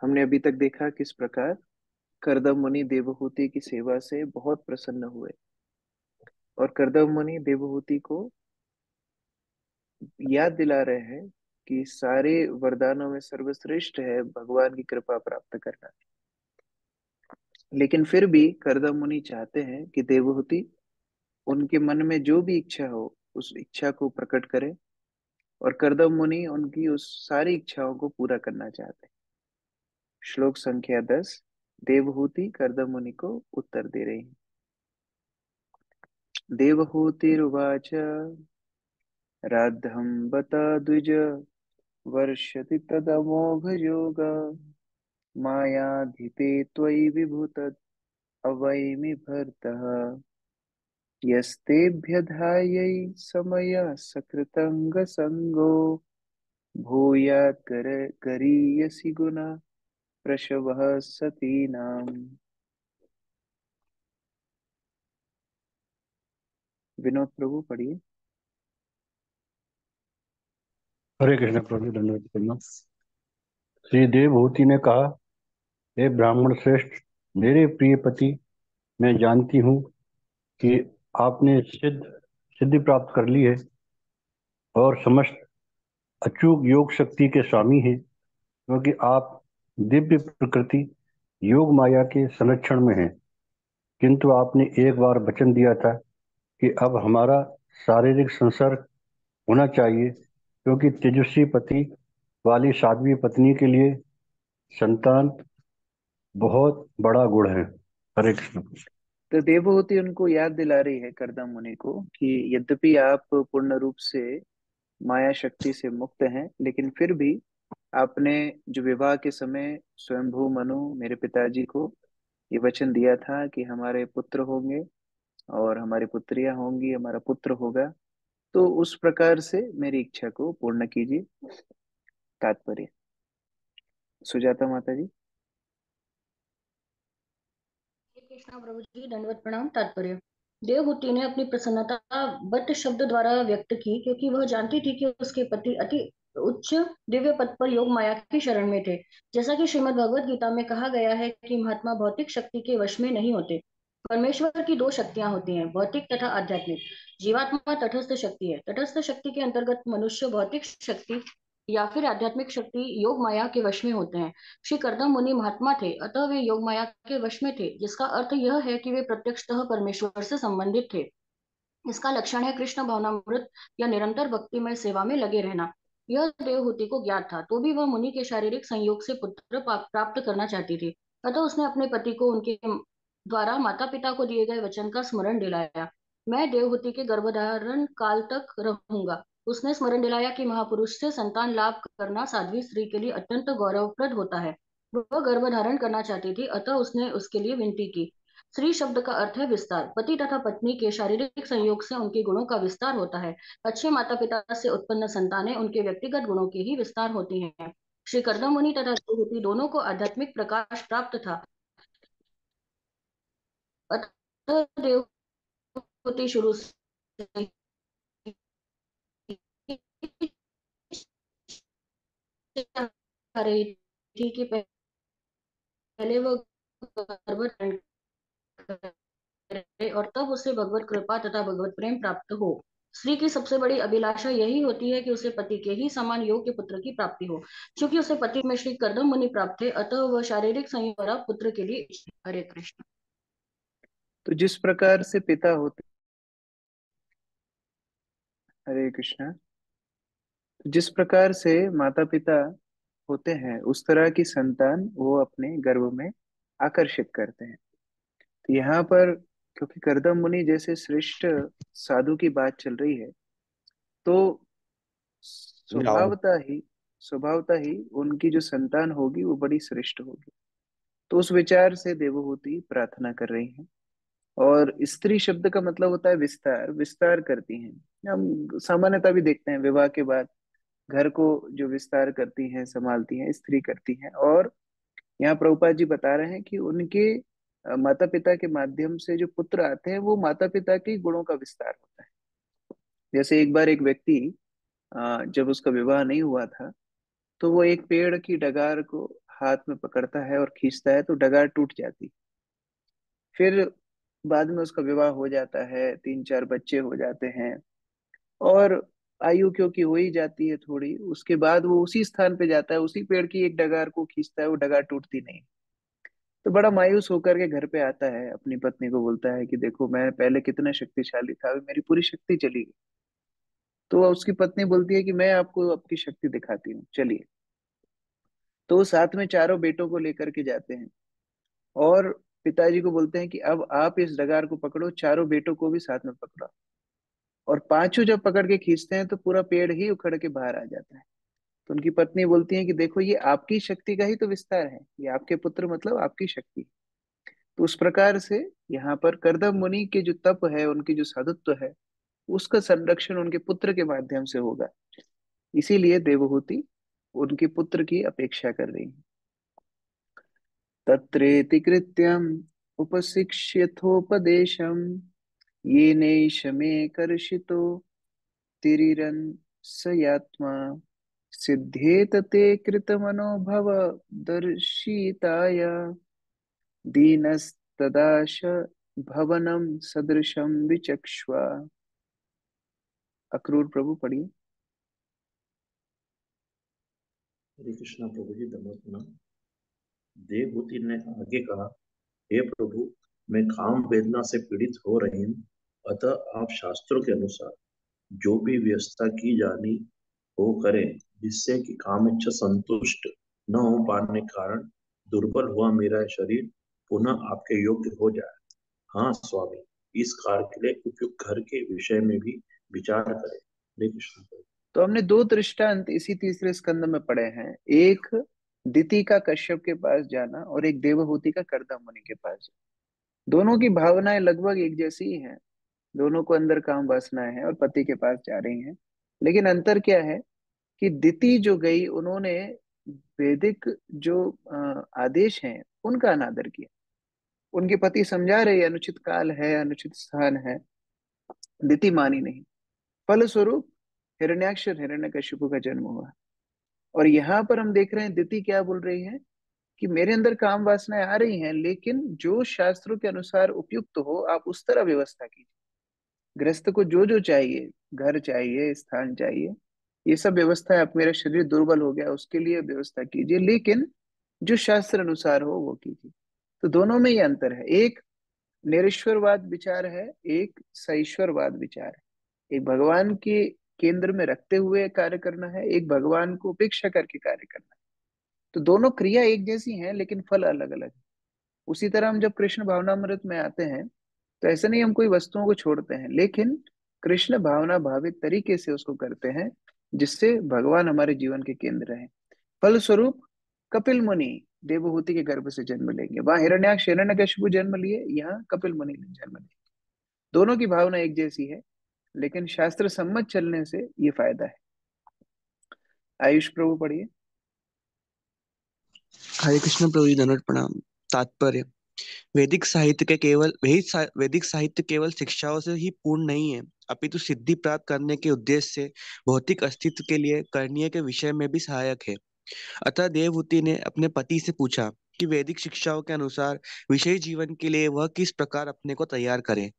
हमने अभी तक देखा किस प्रकार करदम मुनि देवहूति की सेवा से बहुत प्रसन्न हुए और करदम मुनि देवहूति को याद दिला रहे हैं कि सारे वरदानों में सर्वश्रेष्ठ है भगवान की कृपा प्राप्त करना। लेकिन फिर भी करदम मुनि चाहते हैं कि देवहूति उनके मन में जो भी इच्छा हो उस इच्छा को प्रकट करें, और करदम मुनि उनकी उस सारी इच्छाओं को पूरा करना चाहते हैं। श्लोक संख्या 10। देवहूति करदम मुनि को उत्तर दे रही है। देवहूतिरुवाच राद्धं बत द्विज वर्षति तदमोघ योग मायाधिते त्वयि विभूत अवैमि भर्तः यस्तेभ्यधायै समय सकृतंग संगो भूयात् गरीयसि गुना प्रशवः सतीनाम्। विनोद प्रभु पढ़िए। हरे कृष्ण प्रभु, धन्यवाद करना। श्री देवहूति ने कहा, हे ब्राह्मण श्रेष्ठ, मेरे प्रिय पति, मैं जानती हूँ कि आपने सिद्धि प्राप्त कर ली है और समस्त अचूक योग शक्ति के स्वामी हैं, क्योंकि आप दिव्य प्रकृति योग माया के संरक्षण में हैं। किंतु आपने एक बार वचन दिया था कि अब हमारा शारीरिक संसर्ग होना चाहिए, क्योंकि तेजस्वी पति वाली साध्वी पत्नी के लिए संतान बहुत बड़ा गुण है। हरे कृष्ण। तो देवहूति उनको याद दिला रही है करदम मुनि को कि यद्यपि आप पूर्ण रूप से माया शक्ति से मुक्त हैं, लेकिन फिर भी आपने जो विवाह के समय स्वयंभू मनु मेरे पिताजी को ये वचन दिया था कि हमारे पुत्र होंगे और हमारी पुत्रियां होंगी, हमारा पुत्र होगा, तो उस प्रकार से मेरी इच्छा को पूर्ण कीजिए। तात्पर्य। सुजाता माता जी। श्री कृष्ण प्रभु जी, दंडवत प्रणाम। तात्पर्य। देवहूति ने अपनी प्रसन्नता बत शब्द द्वारा व्यक्त की, क्योंकि वह जानती थी कि उसके पति अति उच्च दिव्य पद पर योग माया की शरण में थे। जैसा कि श्रीमद् भगवत गीता में कहा गया है कि महात्मा भौतिक शक्ति के वश में नहीं होते। परमेश्वर की दो शक्तियां होती हैं, भौतिक तथा आध्यात्मिक। जीवात्मा तटस्थ शक्ति है। तटस्थ शक्ति के अंतर्गत मनुष्य भौतिक शक्ति या फिर आध्यात्मिक शक्ति योग माया के वश में होते हैं। श्री करदम मुनि महात्मा थे, अतः वे योग माया के वश में थे, जिसका अर्थ यह है कि वे प्रत्यक्षतः परमेश्वर से संबंधित थे। इसका लक्षण है कृष्ण भावनामृत या निरंतर भक्तिमय सेवा में लगे रहना। यह देवहूति को ज्ञात था, तो भी वह मुनि के शारीरिक संयोग से पुत्र प्राप्त करना चाहती थी। अतः उसने अपने पति को उनके द्वारा माता पिता को दिए गए वचन का स्मरण दिलाया। मैं देवहूति के गर्भधारण काल तक रहूंगा। उसने स्मरण दिलाया कि महापुरुष से संतान लाभ करना साध्वी स्त्री के लिए अत्यंत गौरवप्रद होता है। वह गर्भधारण करना चाहती थी, अतः उसने उसके लिए विनती की। स्त्री शब्द का अर्थ है विस्तार। पति तथा पत्नी के शारीरिक संयोग से उनके गुणों का विस्तार होता है। अच्छे माता पिता से उत्पन्न संतानें उनके व्यक्तिगत गुणों के ही विस्तार होती हैं। श्री कर्दम मुनि तथा देवहूति दोनों को आध्यात्मिक प्रकाश प्राप्त था, अतः देवहूति शुरू से ही चाह रही थी कि पहले वह गर्भधारण करे और तब उसे भगवत कृपा तथा भगवत प्रेम प्राप्त हो। स्त्री की सबसे बड़ी अभिलाषा यही होती है कि उसे पति के ही समान योग्य पुत्र की प्राप्ति हो। क्योंकि उसे पति में श्री कर्दम मुनि प्राप्त थे, अतः वह शारीरिक संयोग द्वारा पुत्र के लिए इच्छुक। हरे कृष्ण। तो जिस प्रकार से पिता होते, हरे कृष्णा, जिस प्रकार से माता पिता होते हैं उस तरह की संतान वो अपने गर्भ में आकर्षित करते हैं। तो यहाँ पर क्योंकि करदम मुनि जैसे श्रेष्ठ साधु की बात चल रही है, तो आओ। स्वभावता ही उनकी जो संतान होगी वो बड़ी श्रेष्ठ होगी। तो उस विचार से देवहूति प्रार्थना कर रही हैं। और स्त्री शब्द का मतलब होता है विस्तार, विस्तार करती हैं। हम सामान्यतः भी देखते हैं विवाह के बाद घर को जो विस्तार करती हैं, संभालती हैं, स्त्री करती हैं। और यहाँ प्रभुपाद जी बता रहे हैं कि उनके माता पिता के माध्यम से जो पुत्र आते हैं वो माता पिता के गुणों का विस्तार होता है। जैसे एक बार एक व्यक्ति जब उसका विवाह नहीं हुआ था, तो वो एक पेड़ की डगार को हाथ में पकड़ता है और खींचता है तो डगार टूट जाती। फिर बाद में उसका विवाह हो जाता है, 3-4 बच्चे हो जाते हैं, और आयु क्योंकि हो ही जाती है थोड़ी, उसके बाद वो उसी स्थान पे जाता है, उसी पेड़ की एक डगार को खींचता है, वो डगार टूटती नहीं। तो बड़ा मायूस होकर के घर पे आता है, अपनी पत्नी को बोलता है कि देखो मैं पहले कितना शक्तिशाली था, अभी मेरी पूरी शक्ति चली गई। तो उसकी पत्नी बोलती है कि मैं आपको आपकी शक्ति दिखाती हूँ, चलिए। तो वो साथ में चारों बेटों को लेकर के जाते हैं, और पिताजी को बोलते हैं कि अब आप इस डगार को पकड़ो, चारों बेटों को भी साथ में पकड़ो। और पांचों जब पकड़ के खींचते हैं तो पूरा पेड़ ही उखड़ के बाहर आ जाता है। तो उनकी पत्नी बोलती है कि देखो ये आपकी शक्ति का ही तो विस्तार है, ये आपके पुत्र मतलब आपकी शक्ति। तो उस प्रकार से यहाँ पर करदम मुनि के जो तप है, उनकी जो साधुत्व है, उसका संरक्षण उनके पुत्र के माध्यम से होगा। इसीलिए देवहूति उनके पुत्र की अपेक्षा कर रही है। तत्रेति कृत्यम उपशिक्ष्यथोपदेशम ये नैष मे कर्षितो तिरिरन स यात्मा सिद्धेत ते कृतमनोभव दर्शिताय दीनस्तदाश भवनम सदृशम विचक्ष्वा। अक्रूर प्रभु पढ़िए। हरे कृष्णा प्रभु जी, दंडवत प्रणाम। देवहूति ने आगे कहा, हे प्रभु, मैं काम वेदना से पीड़ित हो रही हूँ, अतः आप शास्त्रों के अनुसार जो भी व्यवस्था की जानी वो करें, जिससे कि काम इच्छा संतुष्ट न हो पाने के कारण दुर्बल हुआ मेरा शरीर पुनः आपके योग्य हो जाए। हाँ स्वामी, इस कार्य के लिए उपयुक्त घर के विषय में भी विचार करें। हरे कृष्ण प्रभु। तो हमने दो दृष्टांत इसी तीसरे स्कंद में पढ़े हैं, एक दिति का कश्यप के पास जाना और एक देवहूति का करदम मुनि के पास जाना। दोनों की भावनाएं लगभग एक जैसी ही हैं, दोनों को अंदर काम वासनाएं हैं और पति के पास जा रही हैं। लेकिन अंतर क्या है कि दिति जो गई, उन्होंने वैदिक जो आदेश हैं उनका अनादर किया। उनके पति समझा रहे अनुचित काल है, अनुचित स्थान है, दिति मानी नहीं। फलस्वरूप हिरण्याक्ष और हिरण्यकशिपु का जन्म हुआ। और यहाँ पर हम देख रहे हैं दिति क्या बोल रही है कि मेरे अंदर काम वासनाएं आ रही हैं, लेकिन जो शास्त्रों के अनुसार उपयुक्त हो आप उस तरह व्यवस्था कीजिए। गृहस्थ को जो जो चाहिए, घर चाहिए, स्थान चाहिए, ये सब व्यवस्था है। आप, मेरा शरीर दुर्बल हो गया उसके लिए व्यवस्था कीजिए, लेकिन जो शास्त्र अनुसार हो वो कीजिए। तो दोनों में ये अंतर है, एक निरीश्वरवाद विचार है, एक सईश्वरवाद विचार है। एक भगवान के केंद्र में रखते हुए कार्य करना है, एक भगवान को उपेक्षा करके कार्य करना है। तो दोनों क्रिया एक जैसी हैं लेकिन फल अलग अलग है। उसी तरह हम जब कृष्ण भावनामृत में आते हैं तो ऐसा नहीं हम कोई वस्तुओं को छोड़ते हैं, लेकिन कृष्ण भावना भावित तरीके से उसको करते हैं, जिससे भगवान हमारे जीवन के केंद्र है। फलस्वरूप कपिल मुनि देवहूति के गर्भ से जन्म लेंगे। वहां हिरण्याक्ष हिरण्यकशिपु जन्म लिए, यहाँ कपिल मुनि ने जन्म लिया। दोनों की भावना एक जैसी है, लेकिन शास्त्र सम्मत चलने से ये फायदा है। आयुष प्रभु पढ़िए। हरे कृष्ण प्रभु जी, दंडवत प्रणाम। तात्पर्य: वैदिक साहित्य केवल शिक्षाओं से ही पूर्ण नहीं है, अपितु सिद्धि प्राप्त करने के उद्देश्य से भौतिक अस्तित्व के लिए करणीय के विषय में भी सहायक है। अतः देवहूति ने अपने पति से पूछा कि वैदिक शिक्षाओं के अनुसार विषयी जीवन के लिए वह किस प्रकार अपने को तैयार करे।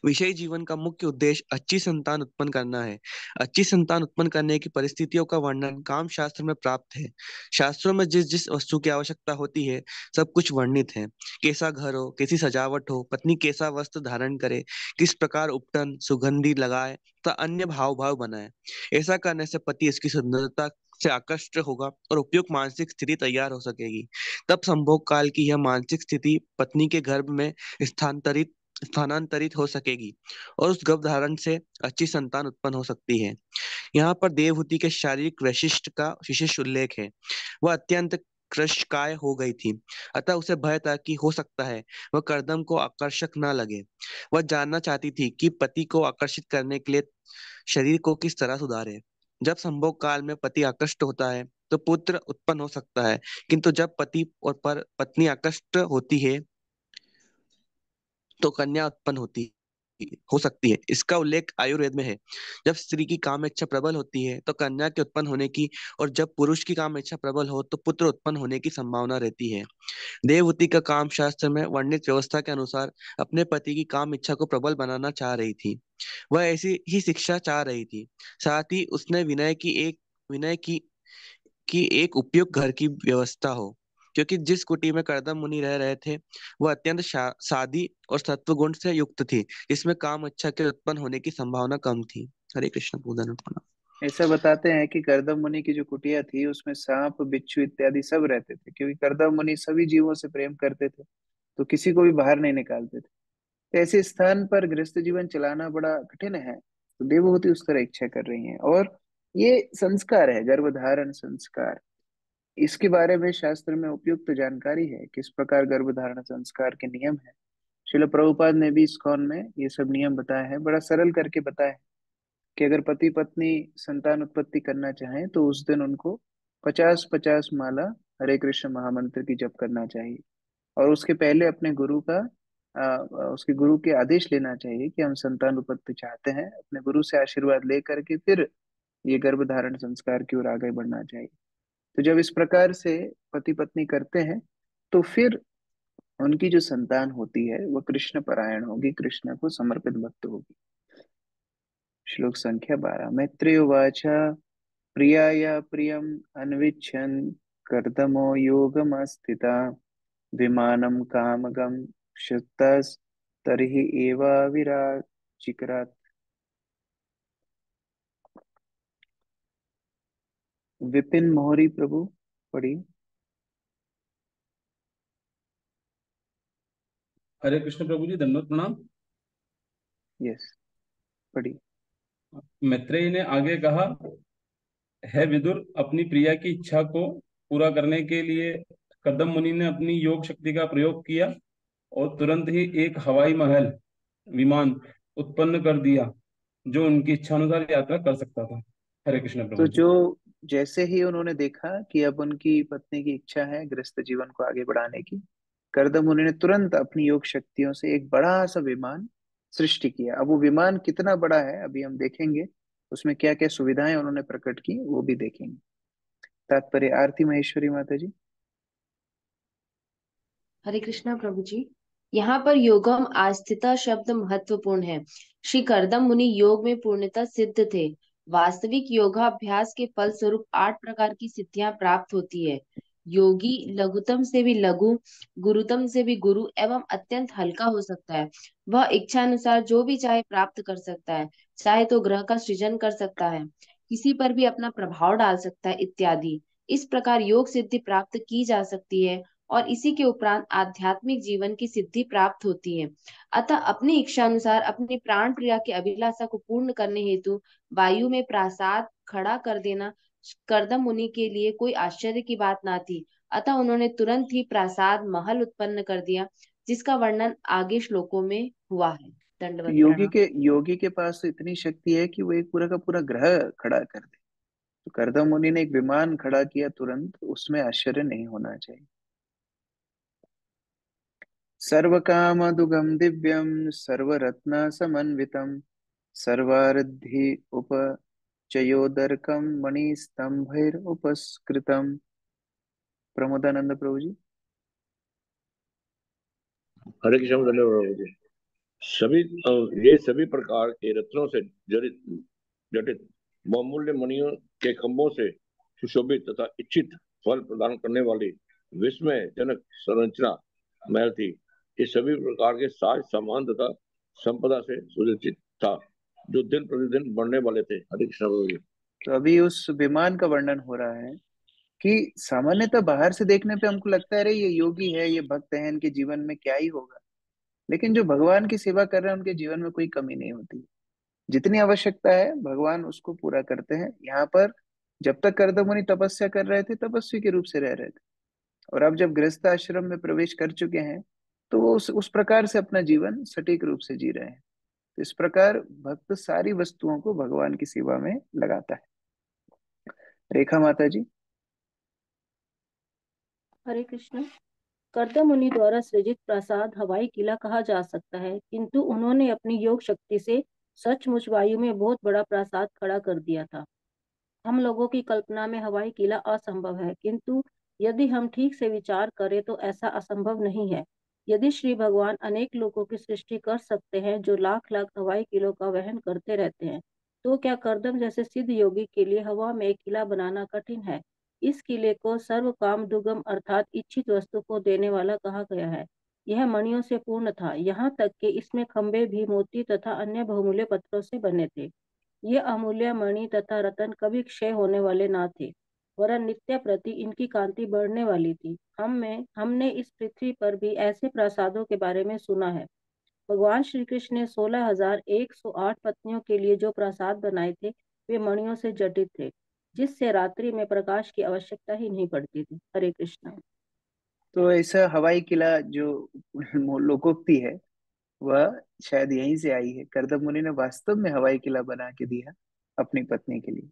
विषयी जीवन का मुख्य उद्देश्य अच्छी संतान उत्पन्न करना है। अच्छी संतान उत्पन्न करने की परिस्थितियों का वर्णन काम शास्त्र में प्राप्त है। शास्त्रों में जिस जिस वस्तु की आवश्यकता होती है सब कुछ वर्णित है। कैसा घर हो, कैसी सजावट हो, पत्नी कैसा वस्त्र धारण करे, किस प्रकार उपटन सुगंधि लगाए तथा अन्य भाव भाव बनाए। ऐसा करने से पति इसकी सुंदरता से आकृष्ट होगा और उपयुक्त मानसिक स्थिति तैयार हो सकेगी। तब संभोग काल की यह मानसिक स्थिति पत्नी के गर्भ में स्थानांतरित हो सकेगी और उस गर्भ धारण से अच्छी संतान उत्पन्न हो सकती है। यहाँ पर देवहूति के शारीरिक वैशिष्ट्य का विशेष उल्लेख है। वह अत्यंत कृशकाय हो गई थी, अतः उसे भय था कि हो सकता है वह करदम को आकर्षक न लगे। वह जानना चाहती थी कि पति को आकर्षित करने के लिए शरीर को किस तरह सुधारे। जब संभोग काल में पति आकृष्ट होता है तो पुत्र उत्पन्न हो सकता है, किंतु जब पति और पत्नी आकृष्ट होती है तो कन्या उत्पन्न होती है। हो सकती है। इसका उल्लेख आयुर्वेद में है। जब स्त्री की काम इच्छा प्रबल होती है तो कन्या के उत्पन्न होने की, और जब पुरुष की काम इच्छा प्रबल हो तो पुत्र उत्पन्न होने की संभावना रहती है। देवहूति का काम शास्त्र में वर्णित व्यवस्था के अनुसार अपने पति की काम इच्छा को प्रबल बनाना चाह रही थी। वह ऐसी ही शिक्षा चाह रही थी। साथ ही उसने विनय की एक उपयुक्त घर की व्यवस्था हो, क्योंकि जिस कुटी में करदम मुनि रह रहे थे वह अत्यंत सादी और सत्वगुण से युक्त थी, जिसमें काम इच्छा के उत्पन्न होने की संभावना कम थी। हरे कृष्ण पूजन अर्पण। ऐसा बताते हैं कि करदम मुनि की जो कुटिया थी उसमें सांप बिच्छू इत्यादि सब रहते थे, क्योंकि करदम मुनि सभी जीवों से प्रेम करते थे, तो किसी को भी बाहर नहीं निकालते थे। तो ऐसे स्थान पर गृहस्थ जीवन चलाना बड़ा कठिन है, तो देवहूति उस तरह इच्छा कर रही हैं। और ये संस्कार है, गर्भधारण संस्कार। इसके बारे में शास्त्र में उपयुक्त जानकारी है, किस प्रकार गर्भधारण संस्कार के नियम है। शिल प्रभुपाद ने भी इस्कॉन में ये सब नियम बताए हैं, बड़ा सरल करके बताया है कि अगर पति पत्नी संतान उत्पत्ति करना चाहें तो उस दिन उनको 50-50 माला हरे कृष्ण महामंत्र की जप करना चाहिए। और उसके पहले अपने गुरु का उसके गुरु के आदेश लेना चाहिए कि हम संतान उत्पत्ति चाहते हैं। अपने गुरु से आशीर्वाद लेकर के फिर ये गर्भधारण संस्कार की ओर आगे बढ़ना चाहिए। तो जब इस प्रकार से पति पत्नी करते हैं तो फिर उनकी जो संतान होती है वो कृष्ण परायण होगी, कृष्ण को समर्पित भक्त होगी। श्लोक संख्या 12। मैत्रेय उवाच प्रियाया प्रियम अन्विच्छन् कर्दमो योगमस्थिता विमानं कामगं क्षुत्तस् तर्हि एवाविराचिक्रात्। विपिन मोहरी प्रभु पढ़ी। हरे कृष्ण प्रभु जी, दंडवत प्रणाम। यस, पढ़ी। मैत्रेयी ने आगे कहा, है विदुर, अपनी प्रिया की इच्छा को पूरा करने के लिए कदम मुनि ने अपनी योग शक्ति का प्रयोग किया और तुरंत ही एक हवाई महल विमान उत्पन्न कर दिया जो उनकी इच्छा अनुसार यात्रा कर सकता था। हरे कृष्ण तो प्रभु जी। जो जैसे ही उन्होंने देखा कि अब उनकी पत्नी की इच्छा है गृहस्थ जीवन को आगे बढ़ाने की, करदम उन्होंने तुरंत अपनी योग शक्तियों से एक बड़ा सा विमान सृष्टि किया। अब वो विमान कितना बड़ा है अभी हम देखेंगे, उसमें क्या क्या सुविधाएं उन्होंने प्रकट की वो भी देखेंगे। तात्पर्य आरती महेश्वरी माता जी। हरे कृष्णा प्रभु जी। यहाँ पर योगम आस्थिता शब्द महत्वपूर्ण है। श्री करदम मुनि योग में पूर्णतः सिद्ध थे। वास्तविक योगाभ्यास के फल स्वरूप 8 प्रकार की सिद्धियां प्राप्त होती है। योगी लघुतम से भी लघु, गुरुतम से भी गुरु एवं अत्यंत हल्का हो सकता है। वह इच्छा अनुसार जो भी चाहे प्राप्त कर सकता है। चाहे तो ग्रह का सृजन कर सकता है, किसी पर भी अपना प्रभाव डाल सकता है इत्यादि। इस प्रकार योग सिद्धि प्राप्त की जा सकती है और इसी के उपरांत आध्यात्मिक जीवन की सिद्धि प्राप्त होती है। अतः अपनी इच्छा अनुसार अपनी प्राण प्रिया की अभिलाषा को पूर्ण करने हेतु वायु में प्रासाद खड़ा कर देना करदम मुनि के लिए कोई आश्चर्य की बात ना थी। अतः उन्होंने तुरंत ही प्रासाद महल उत्पन्न कर दिया, जिसका वर्णन आगे श्लोकों में हुआ है। तो दंडवत प्रणाम। योगी के पास तो इतनी शक्ति है कि वो एक पूरा का पूरा ग्रह खड़ा कर दे। तो करदम मुनि ने एक विमान खड़ा किया तुरंत, उसमें आश्चर्य नहीं होना चाहिए। सर्वकामदुगम दिव्यम सर्वरत्न समन्वितम सर्वार्धि उपचयोदरकम मणिस्तंभैर उपस्कृतम। प्रमोदानंद प्रभु जी। हरे कृष्ण प्रभु जी। सभी ये सभी प्रकार के रत्नों से जड़ित जटित बहुमूल्य मणियों के खंभों से सुशोभित तथा इच्छित फल प्रदान करने वाली विस्मय जनक संरचना महल थी। ये सभी प्रकार के साज सामान तथा संपदा से सुसज्जित था, जो दिन प्रतिदिन बढ़ने वाले थे। हरे कृष्ण प्रभु जी। तो अभी उस विमान का वर्णन हो रहा है कि सामान्यतः बाहर से देखने पे हमको लगता है अरे ये योगी है, ये भक्त है, इनके जीवन में क्या ही होगा। लेकिन जो भगवान की सेवा कर रहे हैं उनके जीवन में कोई कमी नहीं होती। जितनी आवश्यकता है भगवान उसको पूरा करते हैं। यहाँ पर जब तक करदम मुनि तपस्या कर रहे थे तपस्वी के रूप से रह रहे थे, और अब जब गृहस्थ आश्रम में प्रवेश कर चुके हैं तो वो उस प्रकार से अपना जीवन सटीक रूप से जी रहे हैं। तो इस प्रकार भक्त सारी वस्तुओं को भगवान की सेवा में लगाता है। रेखा माता जी। हरे कृष्ण। कर्दम मुनि द्वारा सृजित प्रासाद हवाई किला कहा जा सकता है, किंतु उन्होंने अपनी योग शक्ति से सचमुच वायु में बहुत बड़ा प्रासाद खड़ा कर दिया था। हम लोगों की कल्पना में हवाई किला असंभव है, किंतु यदि हम ठीक से विचार करें तो ऐसा असंभव नहीं है। यदि श्री भगवान अनेक लोगों की सृष्टि कर सकते हैं जो लाख लाख हवाई किलों का वहन करते रहते हैं, तो क्या कर्दम जैसे सिद्ध योगी के लिए हवा में एक किला बनाना कठिन है? इस किले को सर्व काम दुगम अर्थात इच्छित वस्तु को देने वाला कहा गया है। यह मणियों से पूर्ण था, यहाँ तक कि इसमें खंभे भी मोती तथा अन्य बहुमूल्य पत्थरों से बने थे। ये अमूल्य मणि तथा रतन कभी क्षय होने वाले ना थे, वरन नित्य प्रति इनकी कांति बढ़ने वाली थी। हमने इस पृथ्वी पर भी ऐसे प्रासादों के बारे में सुना है। भगवान श्री कृष्ण ने 16,108 पत्नियों के लिए जो प्रासाद बनाए थे, वे मणियों से जटित थे, जिससे रात्रि में प्रकाश की आवश्यकता ही नहीं पड़ती थी। हरे कृष्ण। तो ऐसा हवाई किला जो लोकोक्ति है, वह शायद यहीं से आई है। कर्दम मुनि ने वास्तव में हवाई किला बना के दिया अपनी पत्नी के लिए।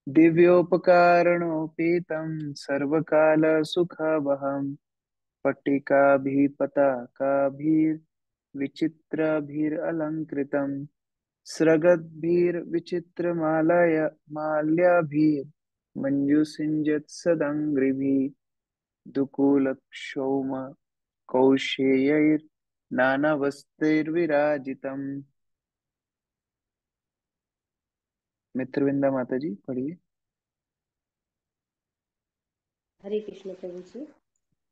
दिव्योपकारणोपेतं सर्वकाल सुखवहं पट्टिकाभिः पताकाभिर्विचित्रभिरलङ्कृतं स्रगद्भिर्विचित्रमालय माल्याभिर्मञ्जुषिञ्जत्सदङ्घ्रिभिः दुकूलक्षौम कौशेयैर्नानावस्त्रैर्विराजितम्। मित्रविंदा माता जी पढ़िए। हरे कृष्ण प्रभु जी।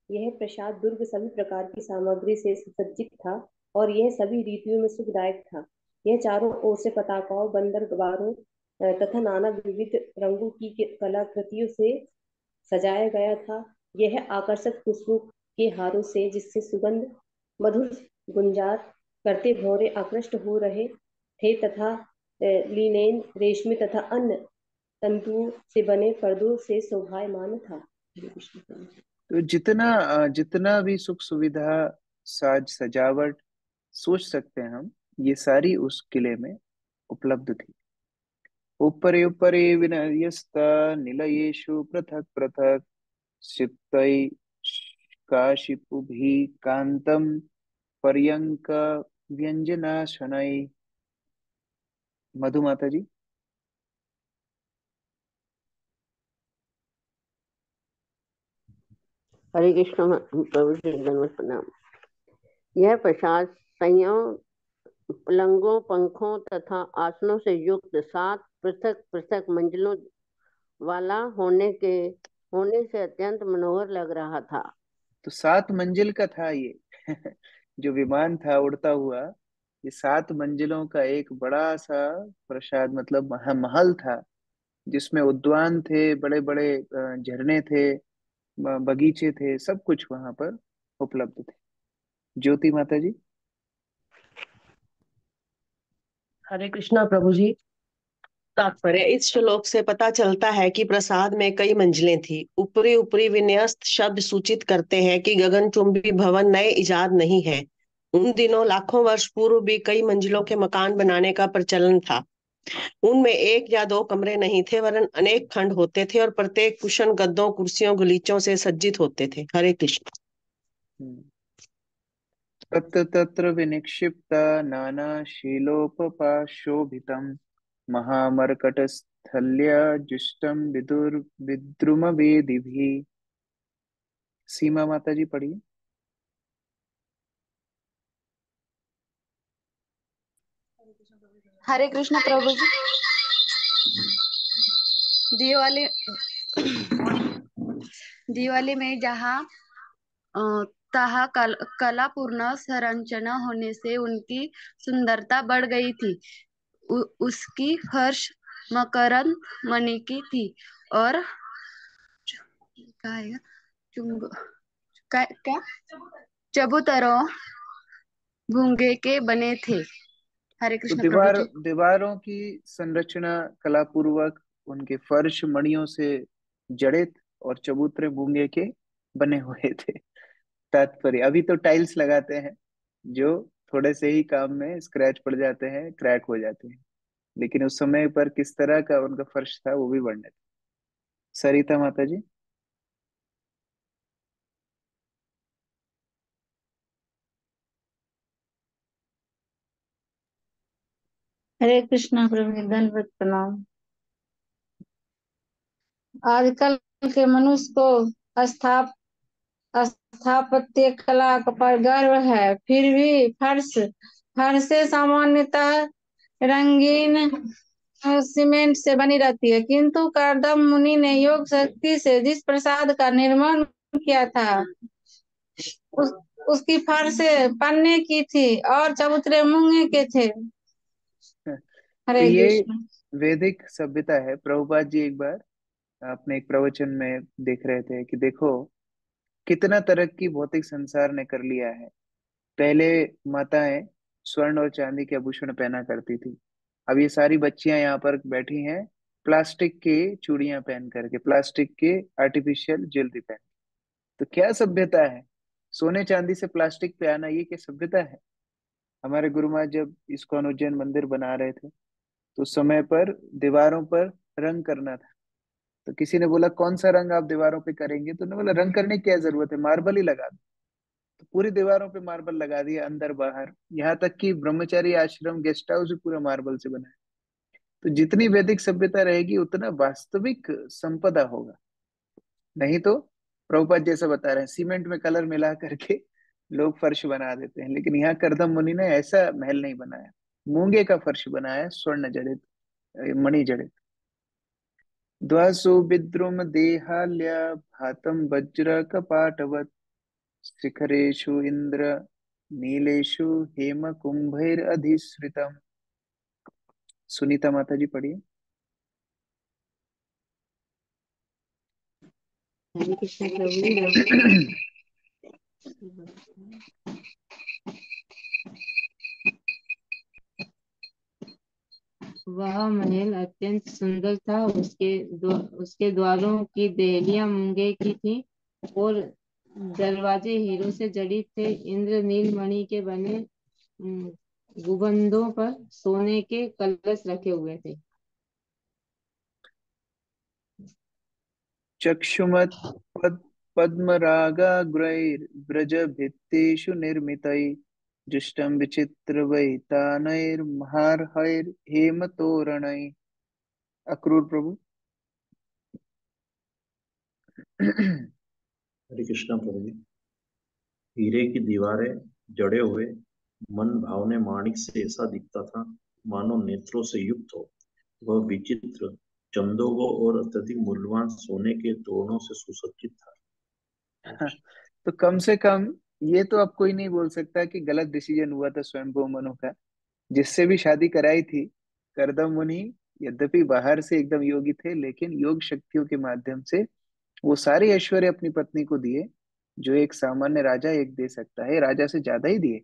यह प्रसाद दुर्ग सभी प्रकार की सामग्री से सुसज्जित था और यह सभी रीतियों में सुखदायक था। यह चारों ओर से पताकाओं, बंदरगाहों तथा नाना विविध रंगों की कलाकृतियों से सजाया गया था। यह आकर्षक खुशबू के हारों से, जिससे सुगंध मधुर गुंजार करते भौरे आकृष्ट हो रहे थे, तथा लिनेन, रेशमी तथा अन्य तंतुओं से बने पर्दों से शोभायमान था। तो जितना भी सुख सुविधा, साज सजावट सोच सकते हैं हम, ये सारी उस किले में उपलब्ध थी। ऊपरे ऊपरे विनयस्ता निलयेषु पृथक पृथक सिप्तै काशिपुभिः कान्तं पर्यंक व्यंजनाशनै। मधु माता जी। हरे कृष्ण प्रभु जी, दंडवत प्रणाम। यह प्रसाद संयम पलंगों, पंखों तथा आसनों से युक्त 7 पृथक पृथक मंजिलों वाला होने से अत्यंत मनोहर लग रहा था। तो 7 मंजिल का था ये जो विमान था उड़ता हुआ, ये 7 मंजिलों का एक बड़ा सा प्रसाद, मतलब महल था, जिसमें उद्यान थे, बड़े बड़े झरने थे, बगीचे थे, सब कुछ वहां पर उपलब्ध थे। ज्योति माता जी। हरे कृष्णा प्रभु जी। तात्पर्य, इस श्लोक से पता चलता है कि प्रसाद में कई मंजिलें थी। ऊपरी ऊपरी विन्यस्त शब्द सूचित करते हैं कि गगनचुंबी भवन नए इजाद नहीं है। उन दिनों लाखों वर्ष पूर्व भी कई मंजिलों के मकान बनाने का प्रचलन था। उनमें 1 या 2 कमरे नहीं थे, वरन अनेक खंड होते थे और प्रत्येक कुशन, गद्दों, कुर्सियों, गलीचों से सज्जित होते थे। हरे कृष्ण। तत्र तत्र विनिक्षिप्ता नानाशीलोपपाशोभितं महामर्कटस्थल्या जुष्टं विद्रुमवेदिभिः। सीमा माता जी पढ़िए। हरे कृष्ण प्रभु जी। दिवाली दिवाली में जहाँ तहा कलापूर्ण संरचना होने से उनकी सुंदरता बढ़ गई थी। उसकी फर्श मकरंद मणि की थी और क्या चबूतरों भूंगे के बने थे। हरे तो कृष्ण प्रभु जी। दीवारों की संरचना कलापूर्वक, उनके फर्श मणियों से जड़ित और चबूतरे मूंगे के बने हुए थे। तात्पर्य, अभी तो टाइल्स लगाते हैं जो थोड़े से ही काम में स्क्रैच पड़ जाते हैं, क्रैक हो जाते हैं, लेकिन उस समय पर किस तरह का उनका फर्श था वो भी वर्णित। सरिता माता जी। हरे कृष्णा प्रभु जी, दंडवत प्रणाम। आजकल के मनुष्य को स्थापत्य कला पर गर्व है, फिर भी फर्शें सामान्यतः रंगीन सीमेंट से बनी रहती है, किंतु करदम मुनि ने योग शक्ति से जिस प्रसाद का निर्माण किया था उस, उसकी फर्शें पन्ने की थी और चबूतरे मूंगे के थे। तो हरे ये कृष्ण। वैदिक सभ्यता है। प्रभुपाद जी एक बार अपने एक प्रवचन में देख रहे थे कि देखो कितना तरक्की भौतिक संसार ने कर लिया है। पहले माताएं स्वर्ण और चांदी के आभूषण पहना करती थी, अब ये सारी बच्चियां यहाँ पर बैठी हैं प्लास्टिक के चूड़ियां पहन करके, प्लास्टिक के आर्टिफिशियल ज्वेलरी पहन। तो क्या सभ्यता है? सोने चांदी से प्लास्टिक पे आना, ये क्या सभ्यता है? हमारे गुरु महाराज जब इस्कॉन उज्जैन मंदिर बना रहे थे तो उस समय पर दीवारों पर रंग करना था। तो किसी ने बोला कौन सा रंग आप दीवारों पे करेंगे? तो उन्होंने बोला रंग करने की क्या जरूरत है, मार्बल ही लगा दो। तो पूरी दीवारों पे मार्बल लगा दिया, अंदर बाहर, यहाँ तक कि ब्रह्मचारी आश्रम गेस्ट हाउस भी पूरा मार्बल से बना है। तो जितनी वैदिक सभ्यता रहेगी उतना वास्तविक संपदा होगा। नहीं तो प्रभुपाद जैसा बता रहे हैं सीमेंट में कलर मिला करके लोग फर्श बना देते हैं, लेकिन यहाँ करदम मुनि ने ऐसा महल नहीं बनाया, मूंगे का फर्श बनाया, स्वर्ण जड़ित, मणि जड़ित। ध्वसो विद्रुम देहाल्या भातं वज्र कपाटवत् शिखरेषु इंद्र नीलेषु हेम कुंभैरधिश्रितम्। सुनीता माता जी पढ़िए। हरे कृष्ण प्रभु जी। वह महल अत्यंत सुंदर था। उसके द्वारों की देहलियां मूंगे की थी और दरवाजे हीरों से जड़ित थे। इंद्र नील मणि के बने गुंबदों पर सोने के कलश रखे हुए थे। चक्षुमत् पद्मरागाग्रैर्व्रज भित्तिषु निर्मितैः जुष्टं विचित्रवैतानैर्महार्हैर्हेमतोरणैः। अक्रूर प्रभु। हरे कृष्णा प्रभु जी। हीरे की दीवारें जड़े हुए मन भावने माणिक से ऐसा दिखता था मानो नेत्रों से युक्त हो। वह विचित्र चंदोगो और अत्यधिक मूल्यवान सोने के तोरणों से सुसज्जित था। तो कम से कम ये तो अब कोई नहीं बोल सकता कि गलत डिसीजन हुआ था स्वयंभू मनु का, जिससे भी शादी कराई थी। करदम मुनि यद्यपि बाहर से एकदम योगी थे, लेकिन योग शक्तियों के माध्यम से वो सारे ऐश्वर्य अपनी पत्नी को दिए जो एक सामान्य राजा एक दे सकता है, राजा से ज्यादा ही दिए।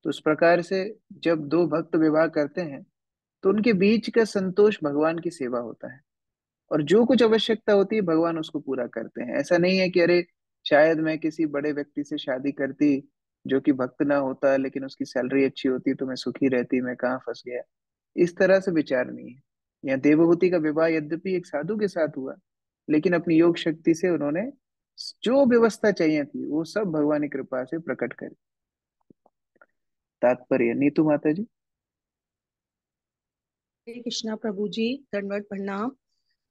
तो उस प्रकार से जब दो भक्त विवाह करते हैं तो उनके बीच का संतोष भगवान की सेवा होता है, और जो कुछ आवश्यकता होती है भगवान उसको पूरा करते हैं। ऐसा नहीं है कि अरे शायद मैं किसी बड़े व्यक्ति से शादी करती जो कि भक्त ना होता लेकिन उसकी सैलरी अच्छी होती तो मैं सुखी रहती, मैं कहाँ फंस गया। इस तरह से विचार नहीं है। यहाँ देवहूति का विवाह यद्यपि एक साधु के साथ हुआ, लेकिन अपनी योग शक्ति से उन्होंने जो व्यवस्था चाहिए थी वो सब भगवान की कृपा से प्रकट करी। तात्पर्य नीतू माता जी। हरे कृष्णा प्रभु जी, दंडवत प्रणाम।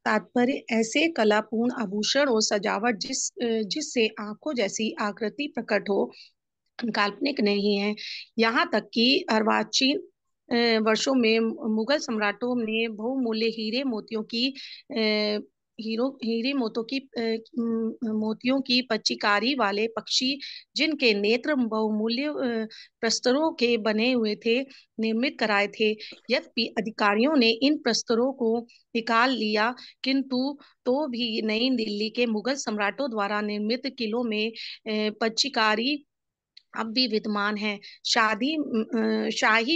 तात्पर्य ऐसे कलापूर्ण आभूषण और सजावट जिससे आंखों जैसी आकृति प्रकट हो काल्पनिक नहीं है। यहाँ तक कि अर्वाचीन वर्षों में मुगल सम्राटों ने बहुमूल्य मोतियों की पच्चीकारी वाले पक्षी जिनके नेत्र बहुमूल्य प्रस्तरों के बने हुए थे निर्मित कराए थे। यद्यपि अधिकारियों ने इन प्रस्तरों को निकाल लिया, किंतु तो भी नई दिल्ली के मुगल सम्राटों द्वारा निर्मित किलों में पच्चीकारी अब भी विद्यमान है। शाही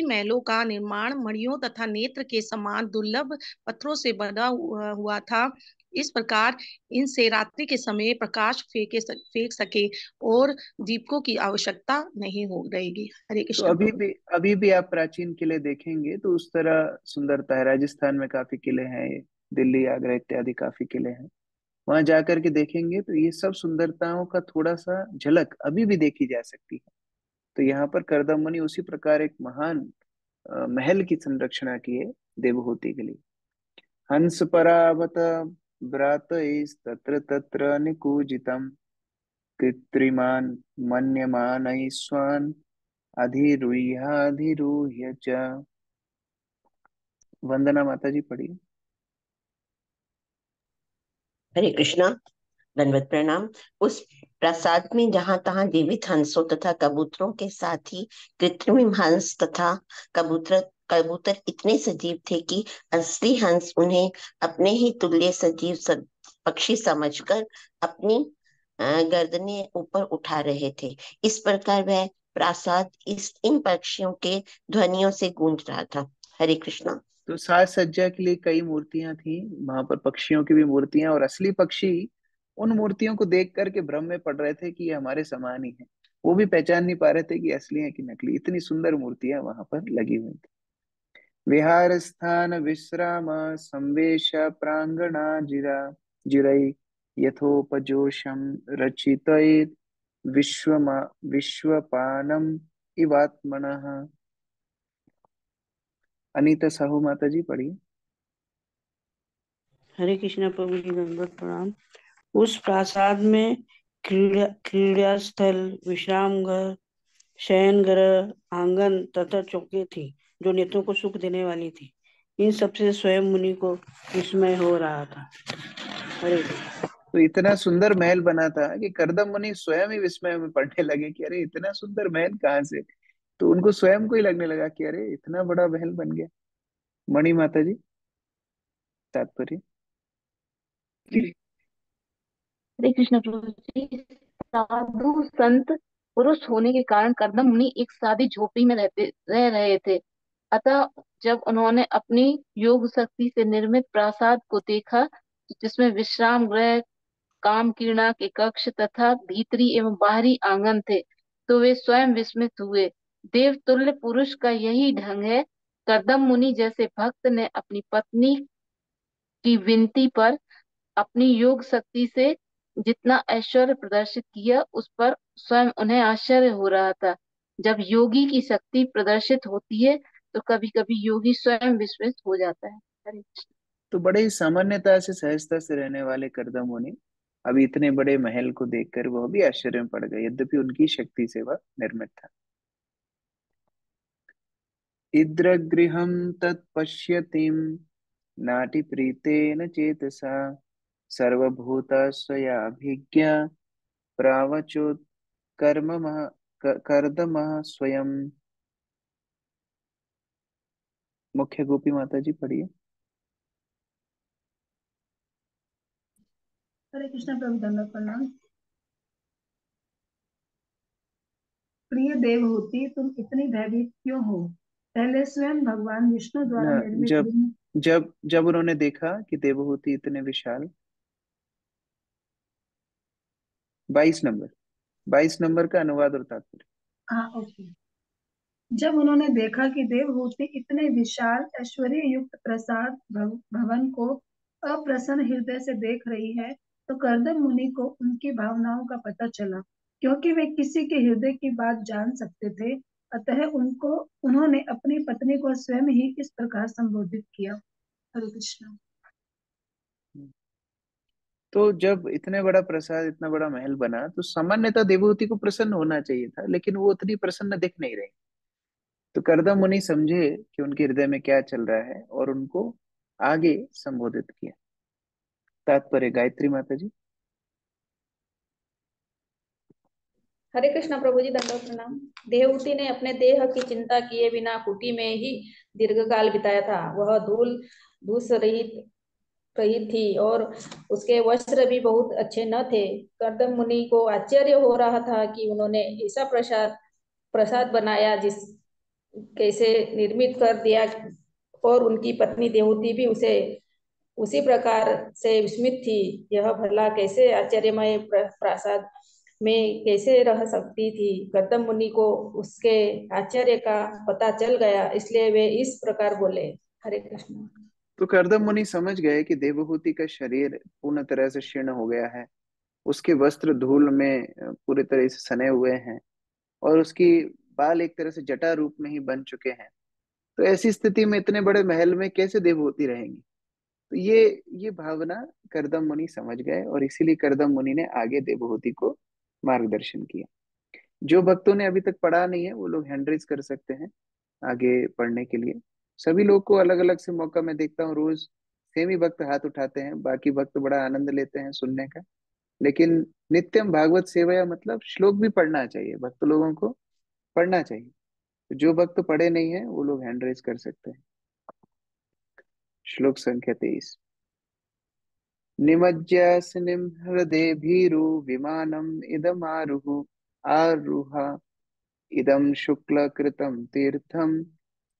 महलों का निर्माण मणियों तथा नेत्र के समान दुर्लभ पत्थरों से बना हुआ था। इस प्रकार इनसे रात्रि के समय प्रकाश फेंक सके और दीपकों की आवश्यकता नहीं हो रहेगी। हरे तो कृष्ण प्रभु। अभी भी आप प्राचीन किले देखेंगे तो उस तरह सुंदरता है। राजस्थान में काफी किले हैं, ये दिल्ली आगरा इत्यादि काफी किले हैं। वहां जाकर के देखेंगे तो ये सब सुंदरताओं का थोड़ा सा झलक अभी भी देखी जा सकती है। तो यहाँ पर करदम मुनि उसी प्रकार एक महान महल की संरक्षणा की है देवहूति के लिए। हंस परावत भ्रात तत्र तत्र निकूजितम कृत्रिमान मन्यमान स्वान अधिरूह्य च। वंदना माता जी पढ़िए। हरे कृष्णा, दंडवत प्रणाम। उस प्रासाद में जहां तहां जीवित हंसों तथा कबूतरों के साथ ही कृत्रिम हंस तथा कबूतर कबूतर इतने सजीव थे कि असली हंस उन्हें अपने ही तुल्य सजीव पक्षी समझकर अपनी गर्दनें ऊपर उठा रहे थे। इस प्रकार वह प्रासाद इन पक्षियों के ध्वनियों से गूंज रहा था। हरे कृष्णा। तो साज सज्जा के लिए कई मूर्तियां थी वहां पर, पक्षियों की भी मूर्तियां, और असली पक्षी उन मूर्तियों को देख करके भ्रम में पड़ रहे थे कि ये हमारे समान ही है। वो भी पहचान नहीं पा रहे थे कि असली है कि नकली, इतनी सुंदर मूर्तियां वहां पर लगी हुई थी। विहार स्थान विश्राम संवेश प्रांगणा जिरा जिरई यथोपजोषम रचितैर विश्वमा विश्वपानम इवात्मनः। अनीता साहू माता जी पढ़िए। हरे कृष्णा प्रभु जी, दंडवत प्रणाम। उस प्रासाद में क्रीड़ा स्थल, विश्राम घर, शयन गृह, आंगन तथा चौकी थी जो नेत्रों को सुख देने वाली थी। इन सबसे स्वयं मुनि को विस्मय हो रहा था। हरे कृष्ण। तो इतना सुंदर महल बना था कि करदम मुनि स्वयं ही विस्मय में पड़ने लगे कि अरे इतना सुंदर महल कहाँ से। तो उनको स्वयं को ही लगने लगा कि अरे इतना बड़ा महल बन गया। मणि माता जी तात्पर्य। हरे कृष्ण प्रभु जी। साधु संत पुरुष होने के कारण कर्दम मुनि एक सादी झोपड़ी में रह रहे थे। अतः जब उन्होंने अपनी योग शक्ति से निर्मित प्रासाद को देखा, जिसमें विश्राम गृह, काम क्रीड़ा के कक्ष तथा भीतरी एवं बाहरी आंगन थे, तो वे स्वयं विस्मित हुए। देवतुल्य पुरुष का यही ढंग है। कर्दम मुनि जैसे भक्त ने अपनी पत्नी की विनती पर अपनी योग शक्ति से जितना ऐश्वर्य प्रदर्शित किया, उस पर स्वयं उन्हें आश्चर्य हो रहा था। जब योगी की शक्ति प्रदर्शित होती है तो कभी कभी योगी स्वयं विस्मित हो जाता है। हरे कृष्ण। तो बड़े ही सामान्यता से सहजता से रहने वाले करदम मुनि अभी इतने बड़े महल को देखकर वह भी आश्चर्य में पड़ गए, यद्यपि उनकी शक्ति से वह निर्मित था। इद्रगृहं तत्पश्यतिं नाटिप्रीतेन चेतसा सर्वभूतस्वयाभिज्ञा प्रावचोत् कर्दमः स्वयं। मुख्य गोपी माता जी पढ़िए। हरे कृष्ण प्रभु, दंडवत प्रणाम। प्रिय देवहूति, तुम इतनी भयभीत क्यों हो? पहले स्वयं भगवान विष्णु द्वारा न, निर्मित जब जब जब उन्होंने देखा कि देवहूति इतने विशाल, 22 नंबर 22 नंबर का अनुवाद और तात्पर्य। हाँ, ओके। जब उन्होंने देखा कि देवहूति इतने विशाल ऐश्वर्य युक्त प्रसाद भवन को अप्रसन्न हृदय से देख रही है, तो कर्दम मुनि को उनकी भावनाओं का पता चला। क्योंकि वे किसी के हृदय की बात जान सकते थे, अतः उन्होंने अपनी पत्नी को स्वयं ही इस प्रकार संबोधित किया। हरे कृष्ण। तो जब इतने बड़ा प्रसाद, इतना बड़ा महल बना, तो सामान्यतः देवहूति को प्रसन्न होना चाहिए था, लेकिन वो उतनी प्रसन्न दिख नहीं रही। तो करदम मुनि समझे कि उनके हृदय में क्या चल रहा है और उनको आगे संबोधित किया। तात्पर्य गायत्री माता जी। हरे कृष्ण प्रभु जी, दंडवत प्रणाम। देवहूति ने अपने देह की चिंता किए बिना कुटी में ही दीर्घकाल बिताया था। वह धूस रहित थी और उसके वस्त्र भी बहुत अच्छे न थे। कर्दम मुनि को आश्चर्य हो रहा था कि उन्होंने ऐसा प्रसाद बनाया जिस कैसे निर्मित कर दिया, और उनकी पत्नी देवहूति भी उसी प्रकार से विस्मित थी। यह भला कैसे आश्चर्यमय प्रासाद में कैसे रह सकती थी? गौतम मुनि को उसके आश्चर्य का पता चल गया, इसलिए वे इस प्रकार बोले। हरे कृष्ण। तो करदम मुनि समझ गए कि देवहूति का शरीर पूर्ण तरह से क्षीण हो गया है, उसके वस्त्र धूल में पूरी तरह से सने हुए हैं, और उसकी बाल एक तरह से जटा रूप में ही बन चुके हैं। तो ऐसी स्थिति में इतने बड़े महल में कैसे देवहूति रहेंगी? तो ये भावना करदम मुनि समझ गए, और इसीलिए करदम मुनि ने आगे देवहूति को मार्गदर्शन किया। जो भक्तों ने अभी तक पढ़ा नहीं है वो लोग हैंड रेज कर सकते हैं आगे पढ़ने के लिए। सभी लोग को अलग अलग से मौका मैं देखता हूँ, रोज सेम ही भक्त हाथ उठाते हैं, बाकी भक्त बड़ा आनंद लेते हैं सुनने का। लेकिन नित्यम भागवत सेवया मतलब श्लोक भी पढ़ना चाहिए, भक्त लोगों को पढ़ना चाहिए। तो जो भक्त पढ़े नहीं है वो लोग हैंड रेज कर सकते हैं। श्लोक संख्या 23। निमज्जस्निं हृदे भीरु विमानम् इदमारुः आरुहा इदं शुक्लकृतं तीर्थम्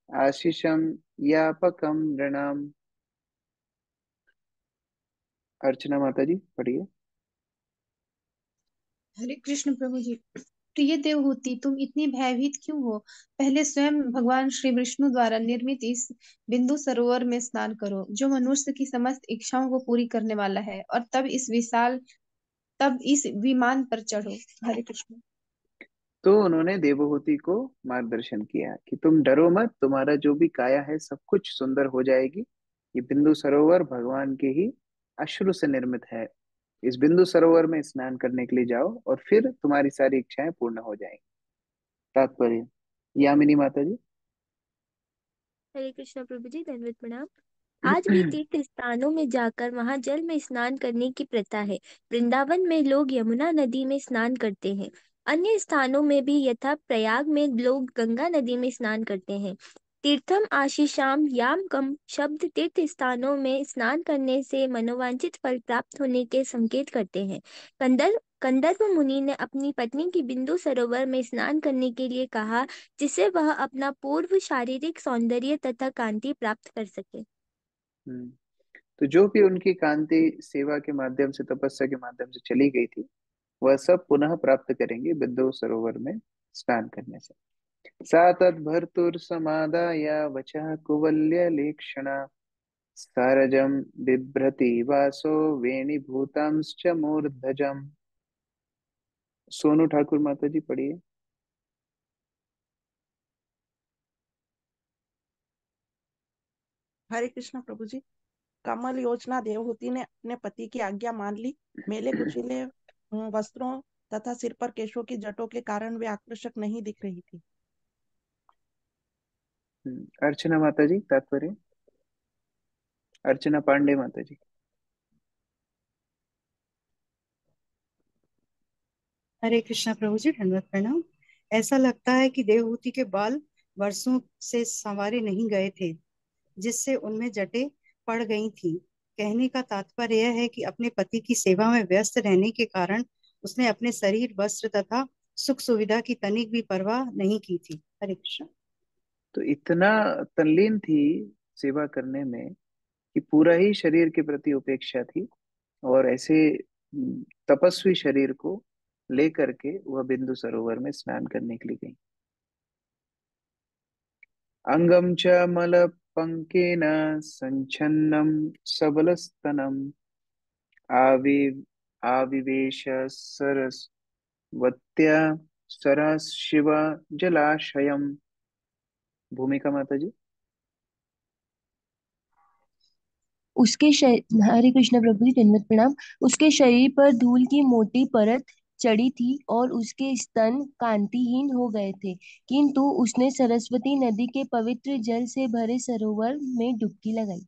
आशीषं यापकं नृणाम्। अर्चना माता जी पढ़िए। हरे कृष्ण प्रभु जी। प्रिय देवहूति, तुम इतनी भयभीत क्यों हो? पहले स्वयं भगवान श्री विष्णु द्वारा निर्मित इस बिंदु सरोवर में स्नान करो, जो मनुष्य की समस्त इच्छाओं को पूरी करने वाला है, और तब इस विमान पर चढ़ो। हरे कृष्ण। तो उन्होंने देवहूति को मार्गदर्शन किया कि तुम डरो मत, तुम्हारा जो भी काया है सब कुछ सुंदर हो जाएगी। ये बिंदु सरोवर भगवान के ही अश्रु से निर्मित है। इस बिंदु सरोवर में स्नान करने के लिए जाओ और फिर तुम्हारी सारी इच्छाएं पूर्ण हो जाएंगी। तात्पर्य। यामिनी माता जी। हरे कृष्ण प्रभु जी, दंडवत प्रणाम। आज भी तीर्थ स्थानों में जाकर वहां जल में स्नान करने की प्रथा है। वृंदावन में लोग यमुना नदी में स्नान करते हैं। अन्य स्थानों में भी यथा प्रयाग में लोग गंगा नदी में स्नान करते हैं। तीर्थम आशीषाम यामकम शब्द तीर्थ स्थानों में स्नान करने से मनोवांछित फल प्राप्त होने के संकेत करते हैं। कंदर्प मुनि ने अपनी पत्नी की बिंदु सरोवर में स्नान करने के लिए कहा, जिससे वह अपना पूर्व शारीरिक सौंदर्य तथा कांति प्राप्त कर सके। तो जो भी उनकी कांति सेवा के माध्यम से, तपस्या के माध्यम से चली गई थी, वह सब पुनः प्राप्त करेंगे बिंदु सरोवर में स्नान करने से। सा तद्भर्तुर्समादाय वचः कुवल्य लेक्षणा सारजम बिभ्रति वासो वेणीभूतांश्च मूर्धजम। सोनू ठाकुर माता जी पढ़िए। हरे कृष्ण प्रभु जी। कमल योजना देवहूति ने अपने पति की आज्ञा मान ली। मेले कुचीले वस्त्रों तथा सिर पर केशों की जटों के कारण वे आकर्षक नहीं दिख रही थी। अर्चना माता जी तात्पर्य। अर्चना पांडे माता जी। हरे कृष्ण प्रभु जी, दंडवत प्रणाम। ऐसा लगता है कि देवहूति के बाल वर्षों से संवारे नहीं गए थे, जिससे उनमें जटें पड़ गई थीं। कहने का तात्पर्य यह है कि अपने पति की सेवा में व्यस्त रहने के कारण उसने अपने शरीर, वस्त्र तथा सुख सुविधा की तनिक भी परवाह नहीं की थी। हरे कृष्ण। तो इतना तल्लीन थी सेवा करने में कि पूरा ही शरीर के प्रति उपेक्षा थी, और ऐसे तपस्वी शरीर को लेकर के वह बिंदु सरोवर में स्नान करने के लिए गई। अंगम च मल पंकेन संचन्नम सबलस्तनम आवि आविवेश सरस्वत्या सरशिव जलाशयम। भूमिका माता जी। हरे कृष्ण प्रभु जी, दंडवत प्रणाम। उसके शरीर पर धूल की मोटी परत चढ़ी थी और उसके स्तन कांतिहीन हो गए थे, किंतु उसने सरस्वती नदी के पवित्र जल से भरे सरोवर में डुबकी लगाई।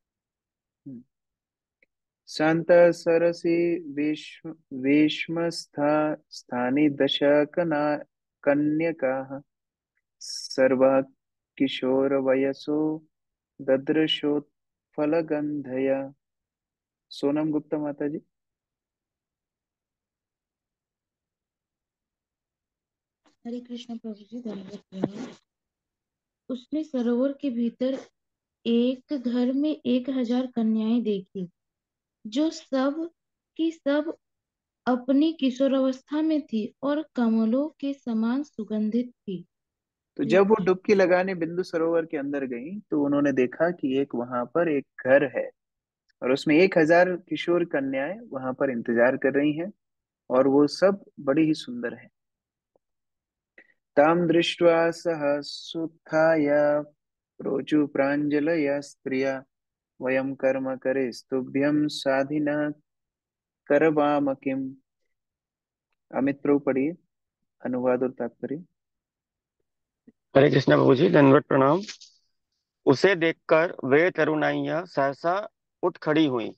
शांत सरसी वेश्मस्था स्थानी दश कन्यकाः सर्वा किशोर वयसो ददृशोत्फलगंधया। सोनम गुप्ता माता जी। हरे कृष्ण प्रभु जी, दंडवत प्रणाम। उसने सरोवर के भीतर एक घर में 1000 कन्याएं देखी, जो सब की सब अपनी किशोरावस्था में थी और कमलों के समान सुगंधित थी। तो जब वो डुबकी लगाने बिंदु सरोवर के अंदर गई तो उन्होंने देखा कि एक वहां पर एक घर है, और उसमें 1000 किशोर कन्याएं वहां पर इंतजार कर रही हैं, और वो सब बड़ी ही सुंदर है। ताम दृष्ट्वा सह सुत्थाय रोचु प्राञ्जलया स्त्रिया वयं कर्म करे स्तुभ्यं साधिना करवाम किम। अमित प्रभु पढ़िए अनुवाद और तात्पर्य। हरे कृष्णा प्रभु जी, दंडवत प्रणाम। उसे देखकर वे तरुणाइयां सहसा उठ खड़ी हुईं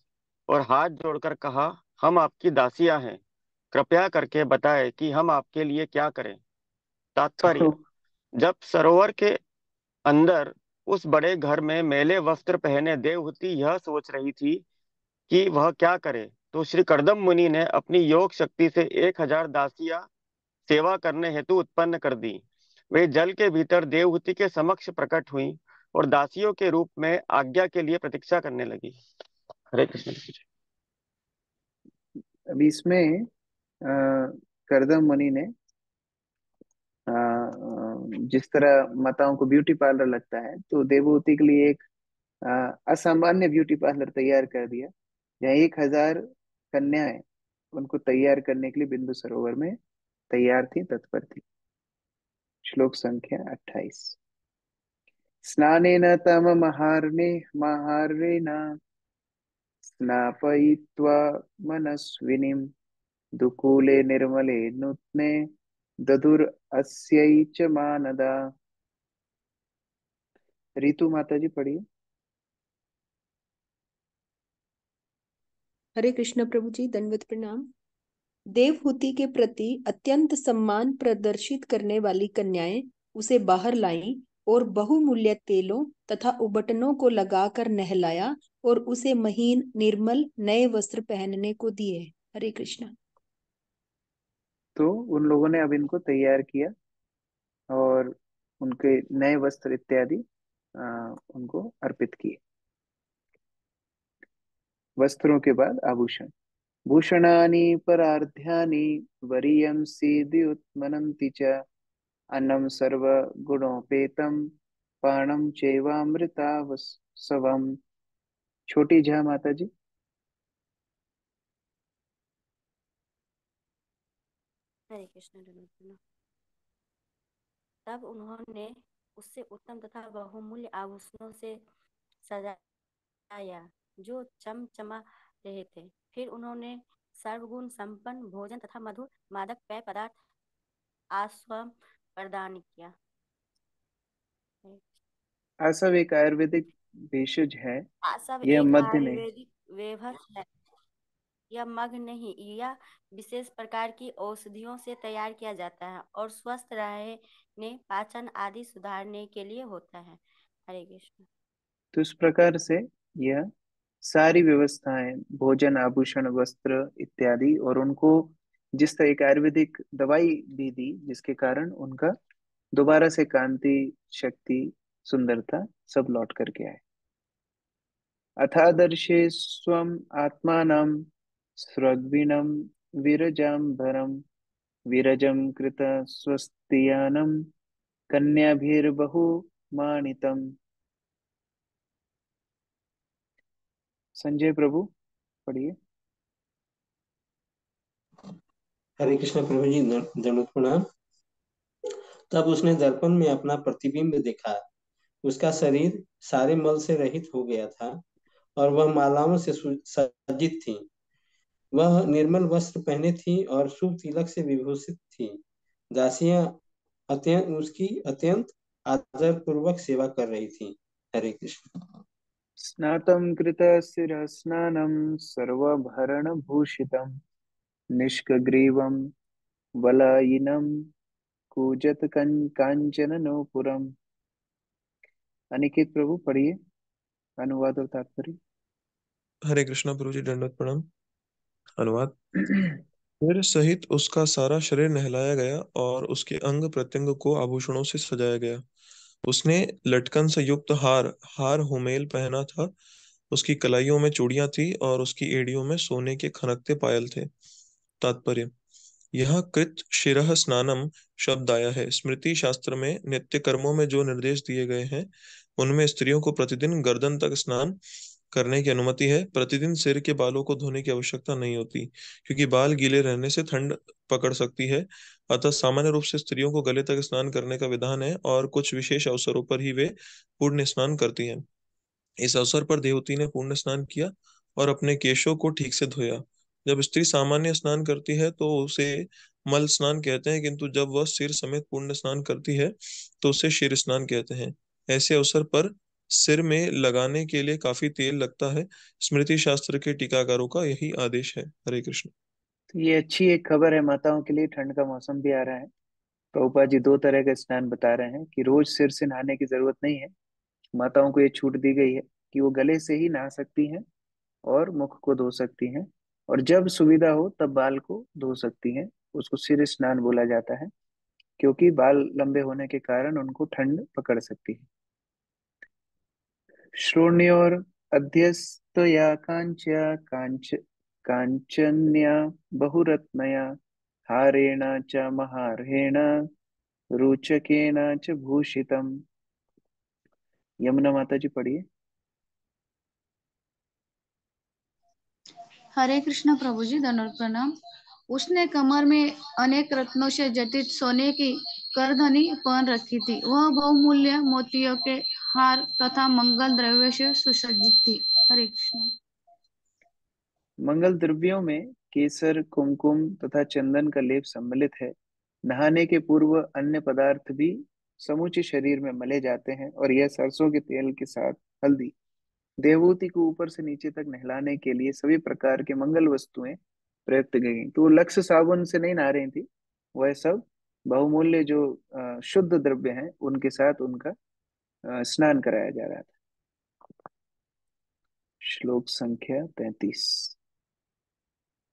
और हाथ जोड़कर कहा, हम आपकी दासियां हैं, कृपया करके बताएं कि हम आपके लिए क्या करें। तात्पर्य: जब सरोवर के अंदर उस बड़े घर में मैले वस्त्र पहने देवहूति यह सोच रही थी कि वह क्या करे, तो श्री कर्दम मुनि ने अपनी योग शक्ति से 1000 दासियां सेवा करने हेतु उत्पन्न कर दी। वे जल के भीतर देवहूति के समक्ष प्रकट हुई और दासियों के रूप में आज्ञा के लिए प्रतीक्षा करने लगी। हरे कृष्ण। अभी इसमें करदम मुनि ने जिस तरह माताओं को ब्यूटी पार्लर लगता है, तो देवहूति के लिए एक असामान्य ब्यूटी पार्लर तैयार कर दिया, जहाँ 1000 कन्याएं उनको तैयार करने के लिए बिंदु सरोवर में तैयार थी, तत्पर थी। श्लोक संख्या 28। स्नानेन महारेण स्नापयित्वा मनस्विनीं दुकूले निर्मले नूत्ने दधुर अस्यै च मानदा। रितु माता जी पढ़िए। हरे कृष्ण प्रभु जी, दंडवत प्रणाम। देवहूति के प्रति अत्यंत सम्मान प्रदर्शित करने वाली कन्याएं उसे बाहर लाईं और बहुमूल्य तेलों तथा उबटनों को लगाकर नहलाया और उसे महीन निर्मल नए वस्त्र पहनने को दिए। हरे कृष्णा। तो उन लोगों ने अब इनको तैयार किया और उनके नए वस्त्र इत्यादि उनको अर्पित किए। वस्त्रों के बाद आभूषण। भूषणानि परार्ध्यानि वरीयंसि द्युत्मनन्ति च अन्नं सर्वगुणोपेतं पाणं चैवामृतावसवम्। छोटी झा माता जी। हरे कृष्ण। तब उन्होंने उससे उत्तम तथा बहुमूल्य आभूषणों से सजाया जो चमचमा रहे थे। फिर उन्होंने सर्वगुण संपन्न भोजन तथा मधुर मादक पेय पदार्थ आस्वाद प्रदान किया। आसव एक आयुर्वेदिक भेषज है, आसव यह एक मध्य नहीं। आयुर्वेदिक वेभस है, यह मग नहीं, यह विशेष प्रकार की औषधियों से तैयार किया जाता है और स्वस्थ रहने, पाचन आदि सुधारने के लिए होता है। हरे कृष्ण। तो इस प्रकार से यह सारी व्यवस्थाएं, भोजन, आभूषण, वस्त्र इत्यादि, और उनको जिस तरह एक आयुर्वेदिक दवाई भी दी, जिसके कारण उनका दोबारा से कांति, शक्ति, सुंदरता सब लौट करके आए। अथादर्शे स्वम आत्मानं स्रग्विणं विरजाम्बरं विरजं कृत स्वस्तियानं कन्याभिर्बहुमानितम्। संजय प्रभु पढ़िए। हरे कृष्ण प्रभु जी, दंडवत प्रणाम। तब उसने दर्पण में अपना प्रतिबिंब देखा। उसका शरीर सारे मल से रहित हो गया था और वह मालाओं से सज्जित थी। वह निर्मल वस्त्र पहने थी और शुभ तिलक से विभूषित थी। दासियां उसकी अत्यंत आदर पूर्वक सेवा कर रही थी। हरे कृष्ण। स्नातं कृतशिरः स्नानं सर्वाभरणभूषितं निष्कग्रीवं वलायिनं कूजत कांचननूपुरम्। अनिकेत प्रभु पढ़िए अनुवाद और तात्पर्य। हरे कृष्णा प्रभु जी, दंडवत प्रणाम। अनुवाद। फिर सहित उसका सारा शरीर नहलाया गया और उसके अंग प्रत्यंग को आभूषणों से सजाया गया। उसने लटकन से युक्त हार होमेल पहना था। उसकी कलाइयों में चूड़ियां थी और उसकी एड़ियों में सोने के खनकते पायल थे। तात्पर्य: यह कृत शिरः स्नानम शब्द आया है। स्मृति शास्त्र में नित्य कर्मों में जो निर्देश दिए गए हैं, उनमें स्त्रियों को प्रतिदिन गर्दन तक स्नान करने की अनुमति है। प्रतिदिन सिर के बालों को धोने की आवश्यकता नहीं होती, क्योंकि बाल गीले रहने से ठंड पकड़ सकती है। अतः सामान्य रूप से स्त्रियों को गले तक स्नान करने का विधान है, और कुछ विशेष अवसरों पर ही वे पूर्ण स्नान करती हैं। इस अवसर पर देवती ने पुण्य स्नान किया और अपने केशों को ठीक से धोया। जब स्त्री सामान्य स्नान करती है तो उसे मल स्नान कहते हैं, किंतु जब वह सिर समेत पुण्य स्नान करती है तो उसे शीर स्नान कहते हैं। ऐसे अवसर पर सिर में लगाने के लिए काफी तेल लगता है। स्मृति शास्त्र के टीकाकारों का यही आदेश है। हरे कृष्ण। तो ये अच्छी एक खबर है माताओं के लिए, ठंड का मौसम भी आ रहा है। प्रभुपाद जी दो तरह का स्नान बता रहे हैं कि रोज सिर से नहाने की जरूरत नहीं है। माताओं को ये छूट दी गई है कि वो गले से ही नहा सकती हैं और मुख को धो सकती हैं, और जब सुविधा हो तब बाल को धो सकती हैं। उसको सिर स्नान बोला जाता है, क्योंकि बाल लंबे होने के कारण उनको ठंड पकड़ सकती है। श्रोण्योर अध्यस्तया कांच्या कांचन्या बहुरत्नया हारेण च महार्हेण रोचकेन च भूषितम। यमुना माता जी पढ़िए। हरे कृष्ण प्रभु जी, धन्यवाद प्रणाम। उसने कमर में अनेक रत्नों से जटित सोने की करधनी पहन रखी थी। वह बहुमूल्य मोतियों के हार तथा मंगल द्रव्य से सुसज्जित थी। हरे कृष्ण। मंगल द्रव्यों में केसर, कुमकुम तथा चंदन का लेप सम्मिलित है। नहाने के पूर्व अन्य पदार्थ भी समूचे शरीर में मले जाते हैं, और यह सरसों के तेल के साथ हल्दी। देवहूति को ऊपर से नीचे तक नहलाने के लिए सभी प्रकार के मंगल वस्तुएं प्रयुक्त गई। तो वो लक्ष्य साबुन से नहीं नहा रही थी, वह सब बहुमूल्य जो शुद्ध द्रव्य हैं उनके साथ उनका स्नान कराया जा रहा था। श्लोक संख्या 33।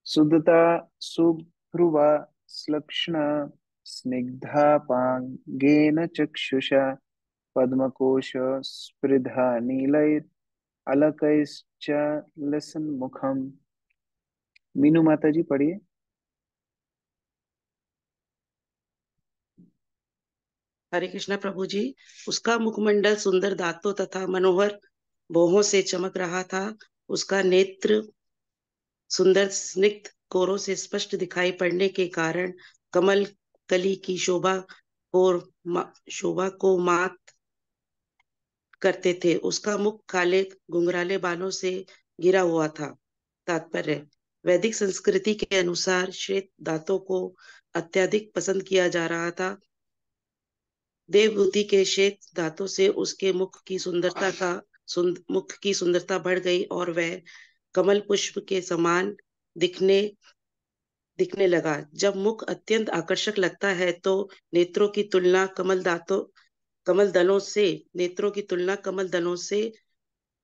शुद्धता सुभ्रुवा श्लक्ष्णा स्निग्धापांगेन चक्षुषा पद्मकोश स्पृधा नीलैर अलकैश्च लसन्मुखम। मीनू माता जी पढ़िए। हरे कृष्ण प्रभु जी। उसका मुखमंडल सुंदर दांतों तथा मनोहर भौहों से चमक रहा था। उसका नेत्र सुंदर स्निग्ध कोरों से स्पष्ट दिखाई पड़ने के कारण कमल कली की शोभा को मात करते थे। उसका मुख काले घुंघराले बालों से घिरा हुआ था। तात्पर्य: वैदिक संस्कृति के अनुसार श्वेत दांतों को अत्यधिक पसंद किया जा रहा था। देवहूति के श्वेत दांतों से उसके मुख की सुंदरता बढ़ गई, और वह कमल पुष्प के समान दिखने लगा। जब मुख अत्यंत आकर्षक लगता है तो नेत्रों की तुलना कमल दलों से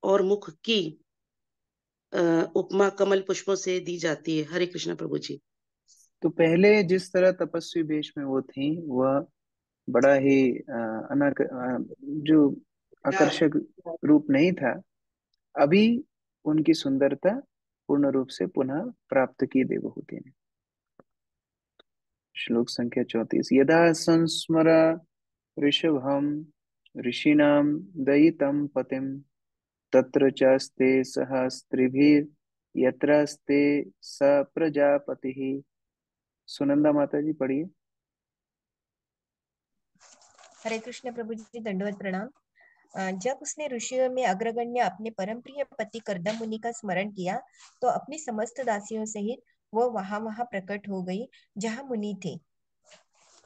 और मुख की उपमा कमल पुष्पों से दी जाती है। हरे कृष्ण प्रभु जी। तो पहले जिस तरह तपस्वी वेश में वो थी, वह बड़ा ही जो आकर्षक रूप नहीं था। अभी उनकी सुंदरता पूर्ण रूप से पुनः प्राप्त की देवहूति ने। श्लोक संख्या 34। यदा संस्मर ऋषभम ऋषिणाम दयितं पतिम तत्र चास्ते सहस्त्रिभिर यत्रास्ते स प्रजापतिः। सुनंदा माता जी पढ़िए। हरे कृष्ण प्रभु जी, दंडवत प्रणाम। जब उसने ऋषियों में अग्रगण्य अपने परम प्रिय पति कर्दम मुनि का स्मरण किया तो अपनी समस्त दासियों सहित वो वहां प्रकट हो गई जहाँ मुनि थे।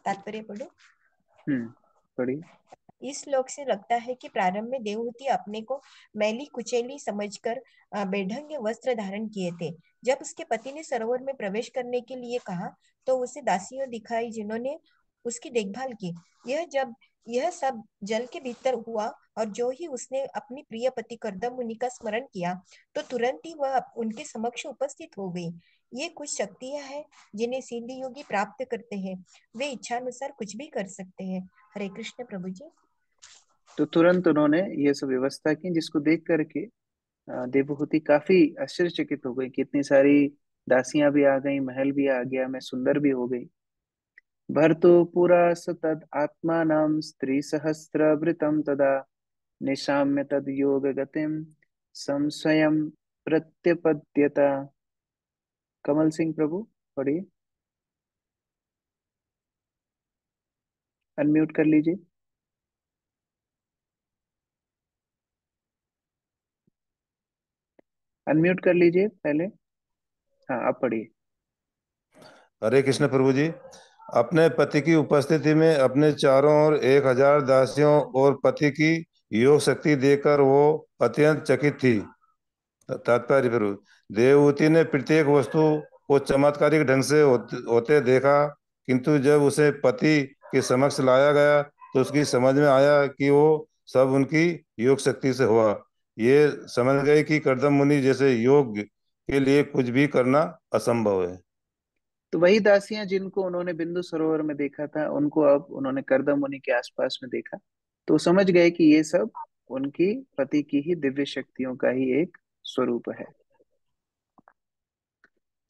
तात्पर्य पढ़ो। पढ़िए। इस श्लोक से लगता है कि प्रारंभ में देवहूति अपने को मैली कुचैली समझकर बेढंगे वस्त्र धारण किए थे। जब उसके पति ने सरोवर में प्रवेश करने के लिए कहा तो उसे दासियों दिखाई जिन्होंने उसकी देखभाल की। यह सब जल के भीतर हुआ, और जो ही उसने अपनी प्रिय पति कर्दम मुनि का स्मरण किया तो तुरंत ही वह उनके समक्ष उपस्थित हो गई। ये कुछ शक्तियां हैं जिन्हें सिद्धि योगी प्राप्त करते हैं। वे इच्छानुसार कुछ भी कर सकते हैं। हरे कृष्ण प्रभु जी। तो तुरंत उन्होंने ये सब व्यवस्था की, जिसको देख करके देवहूति काफी आश्चर्यचकित हो गई कि इतनी सारी दासियां भी आ गई, महल भी आ गया, मैं सुंदर भी हो गई। भर्तु पुरा तद आत्मानं स्त्री सहस्रवृतं तदा निशाम्य तद योग गतिम संशयम प्रत्यपद्यता। कमल सिंह प्रभु पढ़िए, अनम्यूट कर लीजिए। अनम्यूट कर लीजिए पहले। हाँ, आप पढ़िए। हरे कृष्ण प्रभु जी। अपने पति की उपस्थिति में अपने चारों ओर 1000 दासियों और पति की योग शक्ति देखकर वो अत्यंत चकित थी। तात्पर्य प्रभु, देवहूति ने प्रत्येक वस्तु को चमत्कारिक ढंग से होते देखा, किंतु जब उसे पति के समक्ष लाया गया तो उसकी समझ में आया कि वो सब उनकी योग शक्ति से हुआ। ये समझ गए कि कर्दम मुनि जैसे योग के लिए कुछ भी करना असंभव है। तो वही दासियां जिनको उन्होंने बिंदु सरोवर में देखा था, उनको अब उन्होंने कर्दम मुनि के आसपास में देखा, तो समझ गए कि ये सब उनकी पति की ही दिव्य शक्तियों का ही एक स्वरूप है।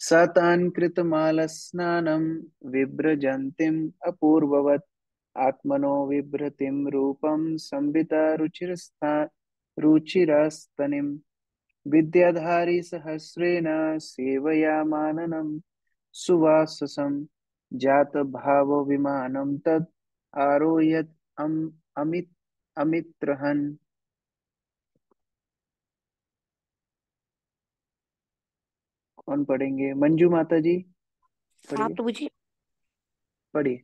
सतान कृतमाल स्नानम विभ्रजंतीम अपूर्ववत आत्मनो विभ्रतिम रूपम संविता रुचिरास्तनिम विद्याधारी सहस्रेण सेवयामाननं सुवाससं जात भाव विमानं तद आरोहयत अमित अमित्रहन। कौन पढ़ेंगे? मंजू माता जी हाँ पढ़िए, प्रभु जी, पढ़िए।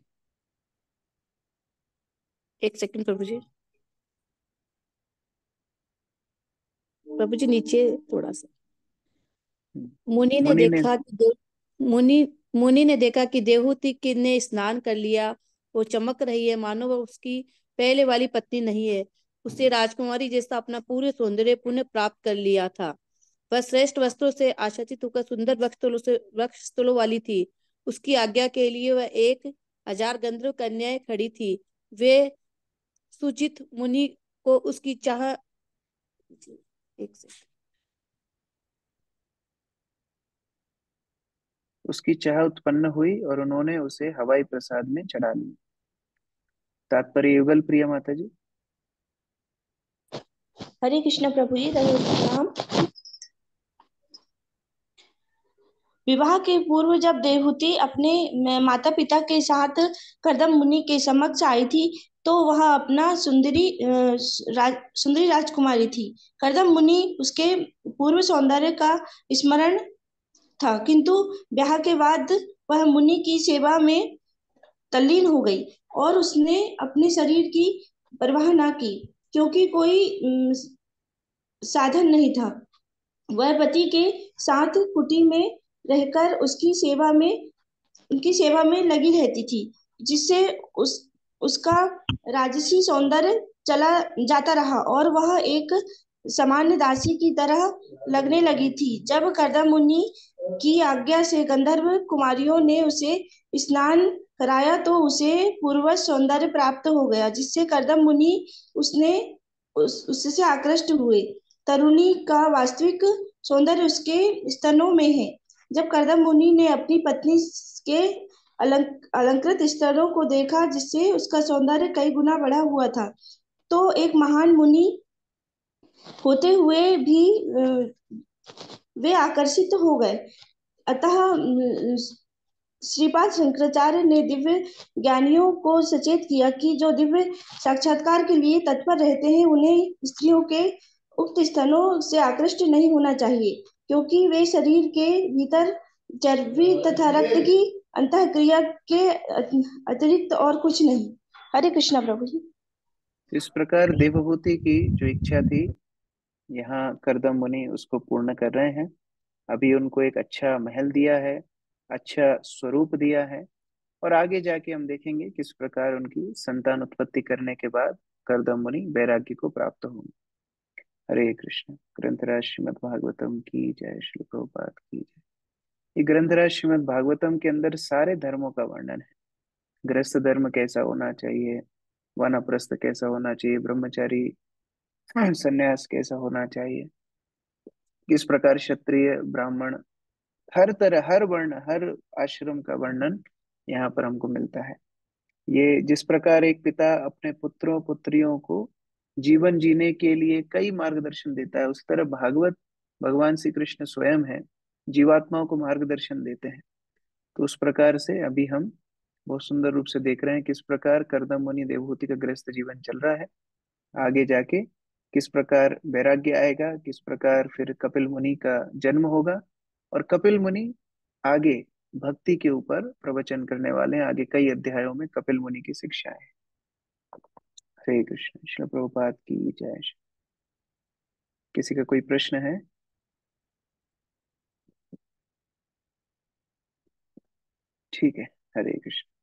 एक सेकंड प्रभु जी। प्रभु जी नीचे थोड़ा सा। मुनि ने मुनि ने देखा कि मुनि मुनि ने देखा कि देवहूति ने स्नान कर लिया। वो चमक रही है मानो वह उसकी पहले वाली पत्नी नहीं है। उसे राजकुमारी जैसा अपना पूरे सौंदर्य पुनः प्राप्त कर लिया था। वह श्रेष्ठ वस्त्रों से आच्छादित होकर सुंदर वक्षस्थलों वाली थी। उसकी आज्ञा के लिए वह 1000 गंधर्व कन्याएं खड़ी थी। वे सुचित मुनि को उसकी चाह एक सेकंड उसकी चाह उत्पन्न हुई और उन्होंने उसे हवाई प्रसाद में चढ़ा लिया। तात्पर्य युगल प्रिय माता जी। हरे कृष्ण प्रभु जी, प्रणाम। विवाह के पूर्व जब देवहूति अपने माता पिता के साथ कर्दम मुनि के समक्ष आई थी, तो वह अपना सुंदरी राजकुमारी थी। कर्दम मुनि उसके पूर्व सौंदर्य का स्मरण था, किंतु ब्याह के बाद वह मुनि की सेवा में तल्लीन हो गई और उसने अपने शरीर की परवाह न की, क्योंकि कोई साधन नहीं था। वह पति के साथ कुटी में रहकर उनकी सेवा में लगी रहती थी, जिससे उसका राजसी सौंदर्य चला जाता रहा और वह एक सामान्य दासी की तरह लगने लगी थी। जब कर्दम मुनि की आज्ञा से गंधर्व कुमारियों ने उसे स्नान कराया तो उसे पूर्वज सौंदर्य प्राप्त हो गया, जिससे कर्दम मुनि उससे आकृष्ट हुए। तरुणी का वास्तविक सौंदर्य उसके स्तनों में है। जब कर्दम मुनि ने अपनी पत्नी के अलंकृत स्तनों को देखा, जिससे उसका सौंदर्य कई गुना बढ़ा हुआ था, तो एक महान मुनि होते हुए भी वे आकर्षित हो गए। अतः श्रीपाद शंकराचार्य ने दिव्य ज्ञानियों को सचेत किया कि जो दिव्य साक्षात्कार के लिए तत्पर रहते हैं, उन्हें स्त्रियों के उक्त स्थलों से आकृष्ट नहीं होना चाहिए, क्योंकि वे शरीर के भीतर चर्बी तथा रक्त की अंतःक्रिया के अतिरिक्त और कुछ नहीं। हरे कृष्णा प्रभु जी। इस प्रकार देवभूति की जो इच्छा थी, यहाँ कर्दम मुनि उसको पूर्ण कर रहे हैं। अभी उनको एक अच्छा महल दिया है, अच्छा स्वरूप दिया है, और आगे जाके हम देखेंगे किस प्रकार उनकी संतान उत्पत्ति करने के बाद कर्दम मुनि वैराग्य को प्राप्त होंगे। हरे कृष्ण। ग्रंथराज श्रीमद् भागवतम की जय, श्री प्रभुपाद की जय। ये ग्रंथराज श्रीमद् भागवतम के अंदर सारे धर्मों का वर्णन है। गृहस्थ धर्म कैसा होना चाहिए, वानप्रस्थ कैसा होना चाहिए, ब्रह्मचारी संन्यास कैसा होना चाहिए, किस प्रकार क्षत्रिय ब्राह्मण, हर तरह, हर वर्ण, हर आश्रम का वर्णन यहाँ पर हमको मिलता है। ये जिस प्रकार एक पिता अपने पुत्रों पुत्रियों को जीवन जीने के लिए कई मार्गदर्शन देता है, उस तरह भागवत भगवान श्री कृष्ण स्वयं है, जीवात्माओं को मार्गदर्शन देते हैं। तो उस प्रकार से अभी हम बहुत सुंदर रूप से देख रहे हैं किस प्रकार कर्दम मुनि देवहूति का गृहस्थ जीवन चल रहा है। आगे जाके किस प्रकार वैराग्य आएगा, किस प्रकार फिर कपिल मुनि का जन्म होगा, और कपिल मुनि आगे भक्ति के ऊपर प्रवचन करने वाले हैं। आगे कई अध्यायों में कपिल मुनि की शिक्षाएं हैं। हरे कृष्ण। श्रील प्रभुपाद की जय। किसी का कोई प्रश्न है? ठीक है, हरे कृष्ण।